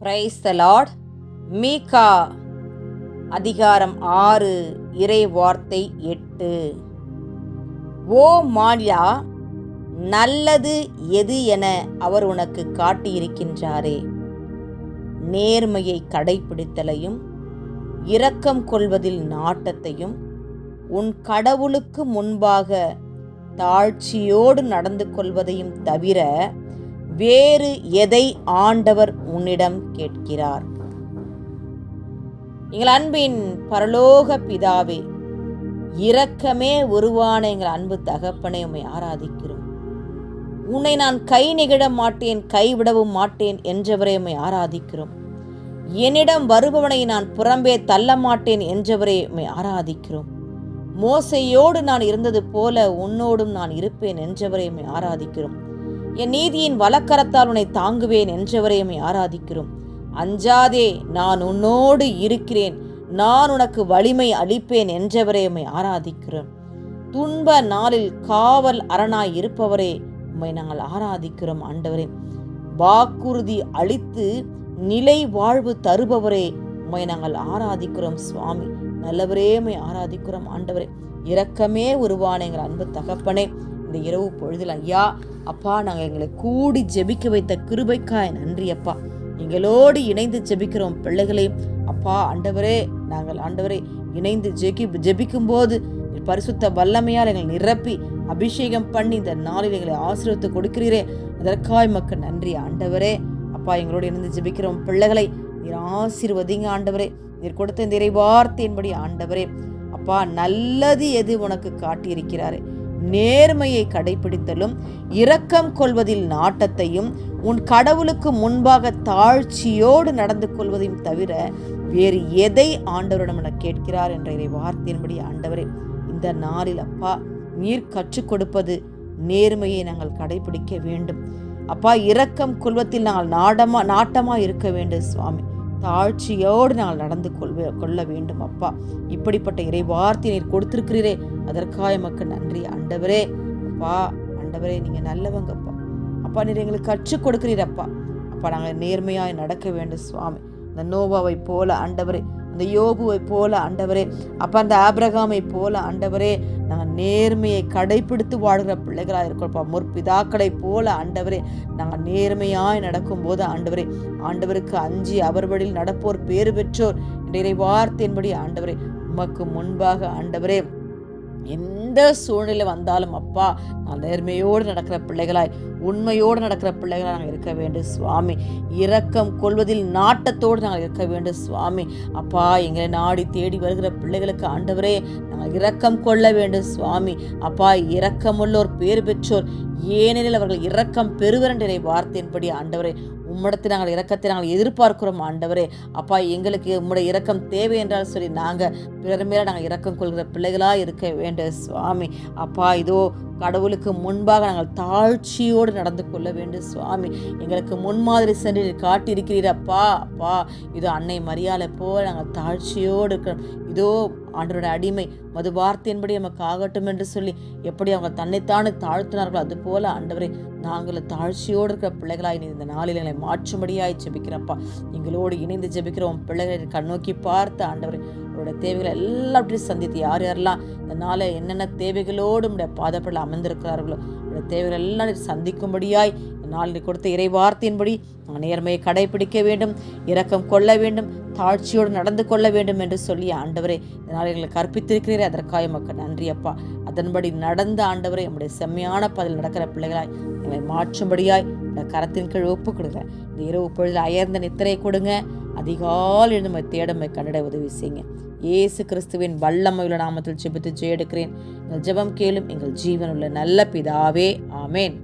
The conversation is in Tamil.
Praise the Lord. மீகா அதிகாரம் 6 இறை வார்த்தை 8. ஓ மானியா, நல்லது எது என அவர் உனக்கு காட்டியிருக்கின்றாரே. நேர்மையை கடைப்பிடித்தலையும் இரக்கம் கொள்வதில் நாட்டத்தையும் உன் கடவுளுக்கு முன்பாக தாழ்ச்சியோடு நடந்து கொள்வதையும் தவிர வேறு எதை ஆண்டவர் உன்னிடம் கேட்கிறார்? எங்கள் அன்பின் பரலோக பிதாவே, இரக்கமே உருவான எங்கள் அன்பு தகப்பனை உம்மை ஆராதிக்கிறோம். உன்னை நான் கை நெகிழ மாட்டேன், கைவிடவும் மாட்டேன் என்றவரே உம்மை ஆராதிக்கிறோம். என்னிடம் வருபவனை நான் புறம்பே தள்ள மாட்டேன் என்றவரே உம்மை ஆராதிக்கிறோம். மோசையோடு நான் இருந்தது போல உன்னோடும் நான் இருப்பேன் என்றவரே உம்மை ஆராதிக்கிறோம். என் நீதியின் வலக்கரத்தால் உன்னை தாங்குவேன் என்றவரே உம்மை ஆராதிக்கிறோம். அஞ்சாதே, நான் உன்னோடு இருக்கிறேன், நான் உனக்கு வலிமை அளிப்பேன் என்றவரே உம்மை ஆராதிக்கிறோம். துன்ப நாளில் காவல் அரணாய் இருப்பவரே உம்மை நாங்கள் ஆராதிக்கிறோம். ஆண்டவரே, வாக்குறுதி அளித்து நிலை வாழ்வு தருபவரே உம்மை நாங்கள் ஆராதிக்கிறோம். சுவாமி நல்லவரே உம்மை ஆராதிக்கிறோம். ஆண்டவரே, இரக்கமே உருவான எங்கள் அன்பு தகப்பனே, இந்த இரவு பொழுதில் ஐயா அப்பா, நாங்கள் எங்களை கூடி ஜெபிக்க வைத்த கிருபைக்காய் நன்றி அப்பா. எங்களோடு இணைந்து ஜெபிக்கிறோம் பிள்ளைகளே அப்பா. ஆண்டவரே, நாங்கள் ஆண்டவரே இணைந்து ஜெபிக்கும் போது பரிசுத்த வல்லமையால் எங்களை நிரப்பி அபிஷேகம் பண்ணி இந்த நாளில் எங்களை ஆசீர்வதித்து கொடுக்கிறீரே, அதற்காய் மக்கள் நன்றி. ஆண்டவரே அப்பா, எங்களோடு இணைந்து ஜெபிக்கிறோம் பிள்ளைகளை நீர் ஆசீர்வதிங்க ஆண்டவரே. நீர் கொடுத்த இந்த இறை வார்த்தையின்படி ஆண்டவரே அப்பா, நல்லது எது உனக்கு காட்டியிருக்கிறாரே. நேர்மையை கடைபிடித்தலும் இரக்கம் கொள்வதில் நாட்டத்தையும் உன் கடவுளுக்கு முன்பாக தாழ்ச்சியோடு நடந்து கொள்வதையும் தவிர வேறு எதை ஆண்டவரிடம் என கேட்கிறார் என்ற இறை வார்த்தையின்படி ஆண்டவரே, இந்த நாளில் அப்பா நீர் கற்றுக் கொடுப்பது நேர்மையை நாங்கள் கடைபிடிக்க வேண்டும் அப்பா. இரக்கம் கொள்வதில் நாங்கள் நாட்டமா இருக்க வேண்டும் சுவாமி. தாழ்ச்சியோடு நாங்கள் நடந்து கொள்ள வேண்டும் அப்பா. இப்படிப்பட்ட இறை வார்த்தையை நீர் கொடுத்திருக்கிறீரே, அதற்காக எமக்கு நன்றி ஆண்டவரே. அப்பா ஆண்டவரே, நீங்க நல்லவங்கப்பா அப்பா. நீர் எங்களுக்கு கற்றுக் கொடுக்கிறீரப்பா. அப்பா, நாங்கள் நேர்மையாய் நடக்க வேண்டும் சுவாமி. அந்த நோவாவை போல ஆண்டவரே, அந்த யோபுவை போல ஆண்டவரே அப்பா, அந்த ஆபிரகாமை போல ஆண்டவரே நாங்கள் நேர்மையை கடைபிடித்து வாழ்கிற பிள்ளைகளாக இருக்கோம்ப்பா. முற்பிதாக்களை போல ஆண்டவரே நாங்கள் நேர்மையாய் நடக்கும் போது ஆண்டவரே, ஆண்டவருக்கு அஞ்சி அவர் வழியில் நடப்போர் பேறு பெற்றோர் என்ற இறை வார்த்தையின்படி ஆண்டவரே உமக்கு முன்பாக ஆண்டவரே எந்த சூழ்நிலை வந்தாலும் அப்பா, நான் நேர்மையோடு நடக்கிற பிள்ளைகளாய் உண்மையோடு நடக்கிற பிள்ளைகளாக நாங்கள் இருக்க வேண்டும் சுவாமி. இரக்கம் கொள்வதில் நாட்டத்தோடு நாங்கள் இருக்க வேண்டும் சுவாமி. அப்பா, எங்களை நாடி தேடி வருகிற பிள்ளைகளுக்கு ஆண்டவரே நாங்கள் இரக்கம் கொள்ள வேண்டும் சுவாமி. அப்பா, இரக்கமுள்ளோர் பேறு பெற்றோர், ஏனெனில் அவர்கள் இரக்கம் பெறுவர் என்ற வார்த்தையின்படி ஆண்டவரே உம்மிடத்தில் நாங்கள் இரக்கத்தை நாங்கள் எதிர்பார்க்கிறோம் ஆண்டவரே. அப்பா, எங்களுக்கு உம்முடைய இரக்கம் தேவை என்றால் சொல்லி நாங்கள் பிறர் மேலே நாங்கள் இரக்கம் கொள்கிற பிள்ளைகளாக இருக்க வேண்டும் சுவாமி. அப்பா, இதோ கடவுளுக்கு முன்பாக நாங்கள் தாழ்ச்சியோடு நடந்து கொள்ள வேண்டும் சுவாமி. எங்களுக்கு முன்மாதிரி சென்று காட்டியிருக்கிறீர் அப்பா. அப்பா, இதோ அன்னை மரியாதை போல நாங்கள் தாழ்ச்சியோடு இருக்கிறோம். இதோ ஆண்டவருடைய அடிமை மது வார்த்தையின்படி நமக்கு ஆகட்டும் என்று சொல்லி எப்படி அவங்க தன்னைத்தானே தாழ்த்தினார்களோ அது போல ஆண்டவரே நாங்கள் தாழ்ச்சியோடு இருக்கிற பிள்ளைகளாய் நீ இந்த நாளில் எங்களை மாற்றும்படியாய் ஜெபிக்கிறப்பா. எங்களோடு இணைந்து ஜெபிக்கிறோம் பிள்ளைகளை கண்ணோக்கி பார்த்து ஆண்டவரே அவருடைய தேவைகளை எல்லாவற்றையும் சந்தித்து யார் யாரெல்லாம் இந்த நாளை என்னென்ன தேவைகளோடு உடைய பாதப்படில் அமர்ந்திருக்கிறார்களோ அவருடைய தேவைகள் எல்லாம் சந்திக்கும்படியாய் நாளில் கொடுத்த இறை வார்த்தையின்படி நான் நேர்மையை கடைபிடிக்க வேண்டும், இரக்கம் கொள்ள வேண்டும், தாழ்ச்சியோடு நடந்து கொள்ள வேண்டும் என்று சொல்லி ஆண்டவரே இந்த நாளில் எங்களை கற்பித்திருக்கிறீரே, அதற்காக மக்கள் நன்றி அப்பா. அதன்படி நடந்த ஆண்டவரே நம்முடைய செம்மையான பதில் நடக்கிற பிள்ளைகளாய் எங்களை மாற்றும்படியாய் இந்த கரத்தின் கீழ் ஒப்பு கொடுங்க. இந்த இரவு பொழுதில் அயர்ந்த நித்திரை கொடுங்க. அதிகாலை எழுந்து நம்ம தேடமை கண்டிட உதவி செய்யுங்க. இயேசு கிறிஸ்துவின் வல்லமையுள்ள நாமத்தில் ஜெபித்து ஜெயெடுக்கிறேன். எங்கள் ஜெபம் கேளும் எங்கள் ஜீவனுள்ள நல்ல பிதாவே. ஆமேன்.